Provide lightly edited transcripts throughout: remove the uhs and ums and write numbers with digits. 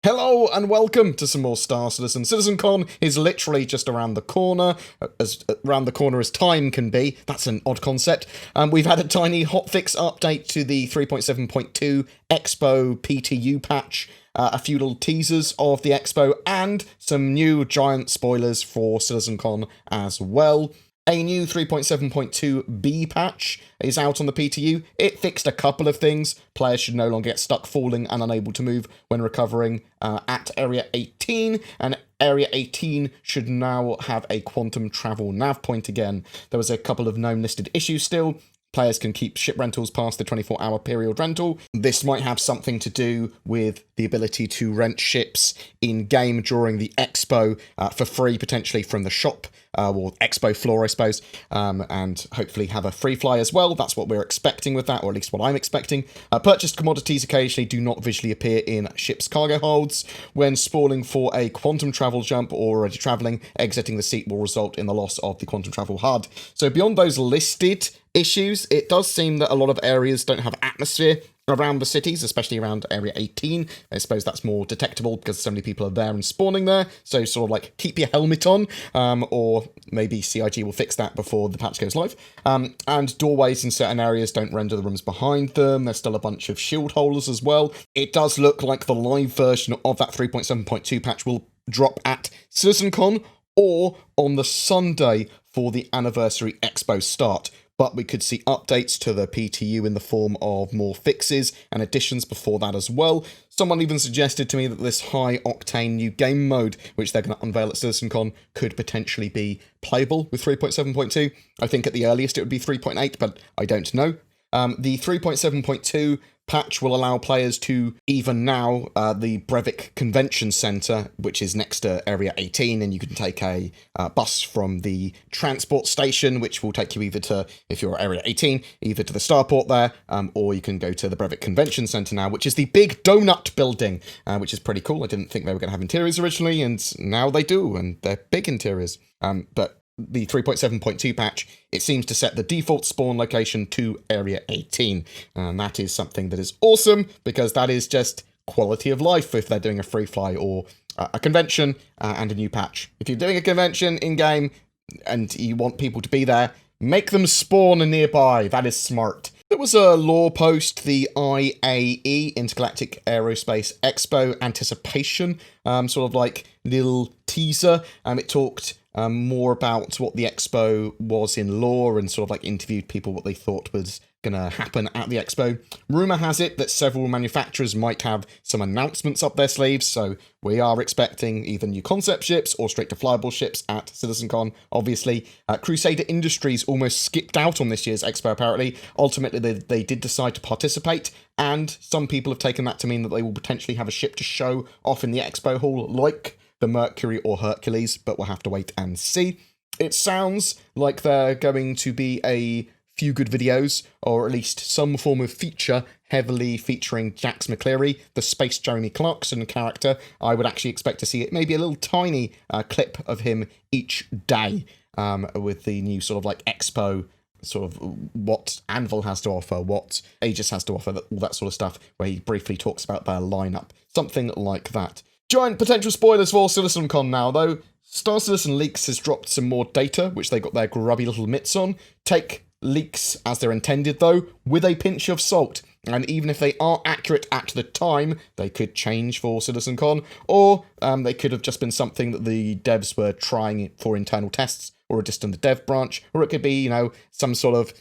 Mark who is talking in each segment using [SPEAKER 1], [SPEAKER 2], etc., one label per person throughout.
[SPEAKER 1] Hello and welcome to some more Star Citizen. CitizenCon is literally just around the corner, as around the corner as time can be. That's an odd concept. We've had a tiny hotfix update to the 3.7.2 Expo PTU patch, a few little teasers of the Expo, and some new giant spoilers for CitizenCon as well. A new 3.7.2b patch is out on the PTU. It fixed a couple of things. Players should no longer get stuck falling and unable to move when recovering at Area 18, and Area 18 should now have a quantum travel nav point again. There was a couple of known listed issues still. Players can keep ship rentals past the 24-hour period rental. This might have something to do with the ability to rent ships in-game during the Expo for free, potentially from the shop, or Expo floor, I suppose, and hopefully have a free fly as well. That's what we're expecting with that, or at least what I'm expecting. Purchased commodities occasionally do not visually appear in ships' cargo holds. When spawning for a quantum travel jump or already travelling, exiting the seat will result in the loss of the quantum travel HUD. So beyond those listed issues, it does seem that a lot of areas don't have atmosphere around the cities, especially around Area 18. I suppose that's more detectable because so many people are there and spawning there, so sort of like keep your helmet on, or maybe CIG will fix that before the patch goes live. And doorways in certain areas don't render the rooms behind them. There's still a bunch of shield holders as well. It does look like the live version of that 3.7.2 patch will drop at CitizenCon or on the Sunday for the anniversary Expo start. But we could see updates to the PTU in the form of more fixes and additions before that as well. Someone even suggested to me that this high-octane new game mode, which they're going to unveil at CitizenCon, could potentially be playable with 3.7.2. I think at the earliest it would be 3.8, but I don't know. The 3.7.2 patch will allow players to, even now, the Brevik Convention Centre, which is next to Area 18, and you can take a bus from the transport station, which will take you either to, if you're at Area 18, either to the starport there, or you can go to the Brevik Convention Centre now, which is the big donut building, which is pretty cool. I didn't think they were going to have interiors originally, and now they do, and they're big interiors. But the 3.7.2 patch, it seems to set the default spawn location to Area 18. And that is something that is awesome, because that is just quality of life if they're doing a free fly or a convention and a new patch. If you're doing a convention in-game and you want people to be there, make them spawn nearby. That is smart. There was a lore post, the IAE, Intergalactic Aerospace Expo Anticipation, sort of like little teaser. It talked more about what the Expo was in lore and sort of like interviewed people what they thought was going to happen at the Expo. Rumour has it that several manufacturers might have some announcements up their sleeves, so we are expecting either new concept ships or straight to flyable ships at CitizenCon, obviously. Crusader Industries almost skipped out on this year's Expo, apparently. Ultimately, they did decide to participate, and some people have taken that to mean that they will potentially have a ship to show off in the Expo hall, like the Mercury or Hercules, but we'll have to wait and see. It sounds like they're going to be a few good videos, or at least some form of feature heavily featuring Jax McCleary, the Space Jeremy Clarkson character. I would actually expect to see it, maybe a little tiny clip of him each day with the new sort of like Expo, sort of what Anvil has to offer, what Aegis has to offer, all that sort of stuff, where he briefly talks about their lineup. Something like that. Giant potential spoilers for CitizenCon now, though. Star Citizen Leaks has dropped some more data, which they got their grubby little mitts on. Take leaks as they're intended, though, with a pinch of salt. And even if they are accurate at the time, they could change for CitizenCon, or they could have just been something that the devs were trying for internal tests, or just in the dev branch, or it could be, some sort of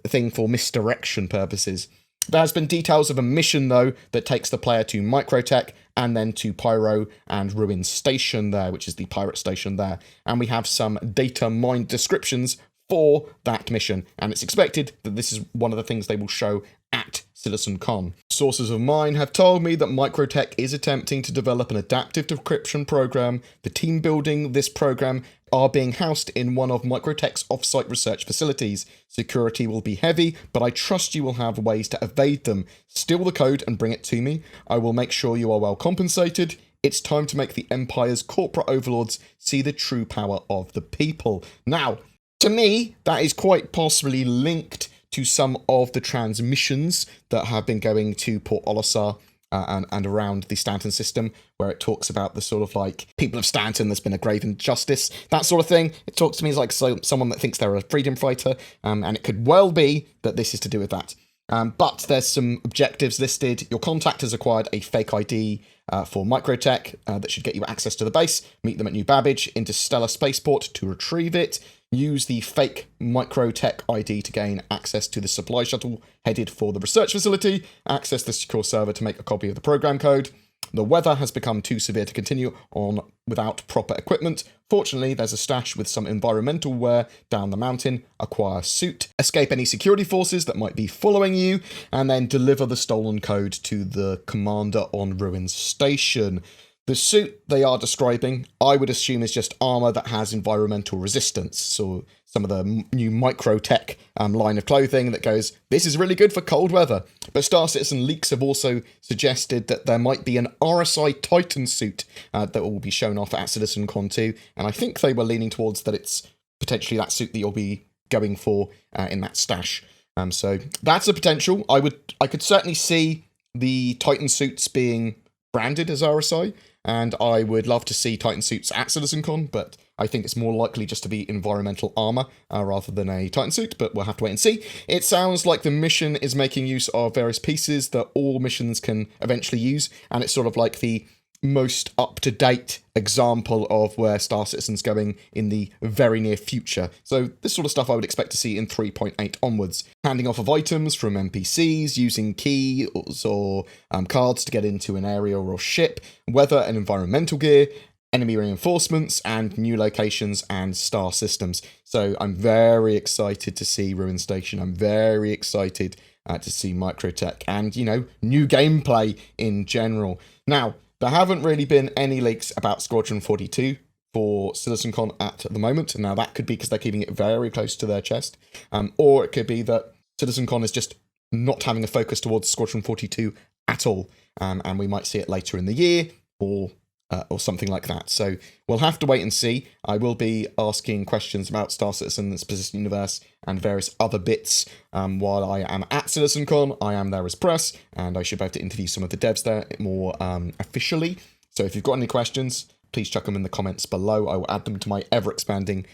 [SPEAKER 1] thing for misdirection purposes. There has been details of a mission, though, that takes the player to Microtech and then to Pyro and Ruin Station there, which is the pirate station there. And we have some data mined descriptions for that mission, and it's expected that this is one of the things they will show at CitizenCon. Sources of mine have told me that Microtech is attempting to develop an adaptive decryption program. The team building this program are being housed in one of Microtech's off-site research facilities. Security will be heavy, but I trust you will have ways to evade them. Steal the code and bring it to me. I will make sure you are well compensated. It's time to make the Empire's corporate overlords see the true power of the people. Now, to me, that is quite possibly linked to some of the transmissions that have been going to Port Olisar and around the Stanton system, where it talks about the sort of like people of Stanton, there's been a grave injustice, that sort of thing. It talks to me as like someone that thinks they're a freedom fighter, and it could well be that this is to do with that. But there's some objectives listed. Your contact has acquired a fake ID for Microtech that should get you access to the base. Meet them at New Babbage, Interstellar Spaceport to retrieve it. Use the fake Microtech ID to gain access to the supply shuttle headed for the research facility. Access the secure server to make a copy of the program code. The weather has become too severe to continue on without proper equipment. Fortunately, there's a stash with some environmental wear down the mountain. Acquire suit. Escape any security forces that might be following you. And then deliver the stolen code to the commander on Ruins Station. The suit they are describing, I would assume, is just armor that has environmental resistance. So some of the new Microtech line of clothing that goes, this is really good for cold weather. But Star Citizen leaks have also suggested that there might be an RSI Titan suit that will be shown off at CitizenCon 2. And I think they were leaning towards that it's potentially that suit that you'll be going for in that stash. So that's a potential. I could certainly see the Titan suits being branded as RSI. And I would love to see Titan suits at CitizenCon, but I think it's more likely just to be environmental armor rather than a Titan suit, but we'll have to wait and see. It sounds like the mission is making use of various pieces that all missions can eventually use, and it's sort of like the most up-to-date example of where Star Citizen's going in the very near future. So this sort of stuff I would expect to see in 3.8 onwards. Handing off of items from NPCs, using keys or cards to get into an area or ship, weather and environmental gear, enemy reinforcements, and new locations and star systems. So I'm very excited to see Ruin Station. I'm very excited to see Microtech and, you know, new gameplay in general. Now, there haven't really been any leaks about Squadron 42 for CitizenCon at the moment. Now, that could be because they're keeping it very close to their chest. Or it could be that CitizenCon is just not having a focus towards Squadron 42 at all. And we might see it later in the year or something like that. So we'll have to wait and see. I will be asking questions about Star Citizen, the Specific Universe, and various other bits while I am at CitizenCon. I am there as press, and I should be able to interview some of the devs there more officially. So if you've got any questions, please chuck them in the comments below. I will add them to my ever-expanding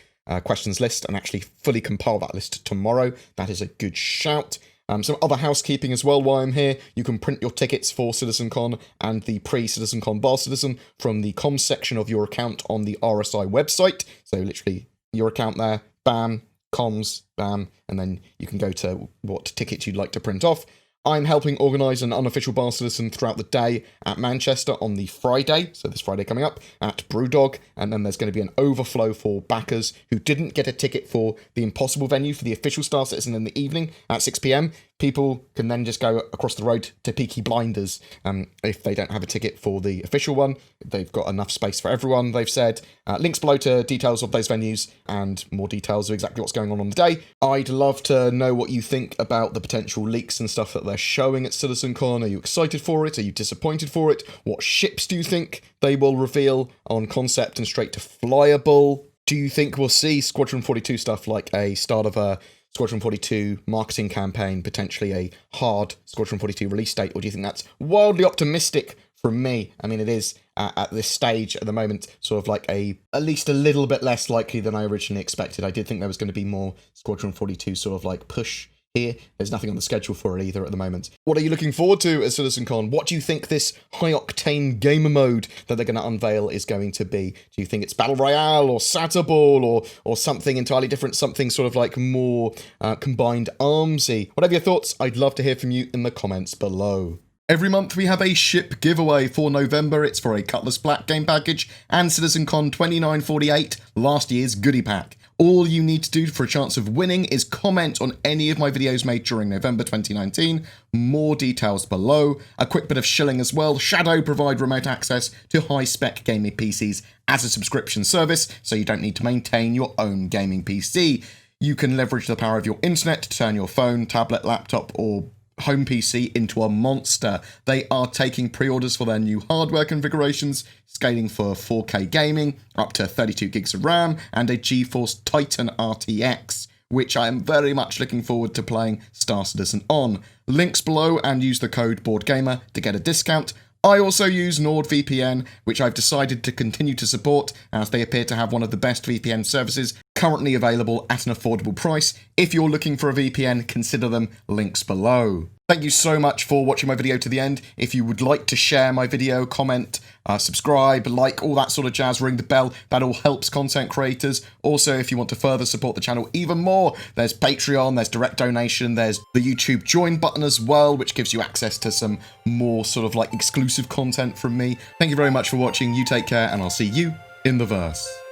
[SPEAKER 1] questions list and actually fully compile that list tomorrow. That is a good shout. Some other housekeeping as well while I'm here. You can print your tickets for CitizenCon and the pre-CitizenCon Bar Citizen from the comms section of your account on the RSI website. So literally your account there, bam, comms, bam, and then you can go to what tickets you'd like to print off. I'm helping organise an unofficial Bar Citizen throughout the day at Manchester on the Friday, so this Friday coming up, at Brewdog, and then there's going to be an overflow for backers who didn't get a ticket for the Impossible venue for the official Star Citizen in the evening at 6 p.m. People can then just go across the road to Peaky Blinders if they don't have a ticket for the official one. They've got enough space for everyone, they've said. Links below to details of those venues and more details of exactly what's going on the day. I'd love to know what you think about the potential leaks and stuff that they're showing at CitizenCon. Are you excited for it? Are you disappointed for it? What ships do you think they will reveal on concept and straight to flyable? Do you think we'll see Squadron 42 stuff like a start of a Squadron 42 marketing campaign, potentially a hard Squadron 42 release date, or do you think that's wildly optimistic from me? I mean, it is at this stage at the moment sort of like at least a little bit less likely than I originally expected. I did think there was going to be more Squadron 42 sort of like push here. There's nothing on the schedule for it either at the moment. What are you looking forward to at CitizenCon? What do you think this high-octane gamer mode that they're going to unveil is going to be? Do you think it's Battle Royale or Satterball or something entirely different, something sort of like more combined armsy? Whatever your thoughts, I'd love to hear from you in the comments below. Every month we have a ship giveaway. For November, it's for a Cutlass Black game package and CitizenCon 2948, last year's goodie pack. All you need to do for a chance of winning is comment on any of my videos made during November 2019. More details below. A quick bit of shilling as well. Shadow provide remote access to high-spec gaming PCs as a subscription service, so you don't need to maintain your own gaming PC. You can leverage the power of your internet to turn your phone, tablet, laptop, or home PC into a monster. They are taking pre-orders for their new hardware configurations, scaling for 4K gaming, up to 32 gigs of RAM, and a GeForce Titan RTX. which I am very much looking forward to playing Star Citizen on. Links below, and use the code BoredGamer to get a discount. I also use NordVPN, which I've decided to continue to support as they appear to have one of the best VPN services currently available at an affordable price. If you're looking for a VPN, consider them, links below. Thank you so much for watching my video to the end. If you would like to share my video, comment, subscribe, like, all that sort of jazz, ring the bell, that all helps content creators. Also, if you want to further support the channel even more, there's Patreon, there's direct donation, there's the YouTube join button as well, which gives you access to some more sort of like exclusive content from me. Thank you very much for watching, you take care, and I'll see you in the verse.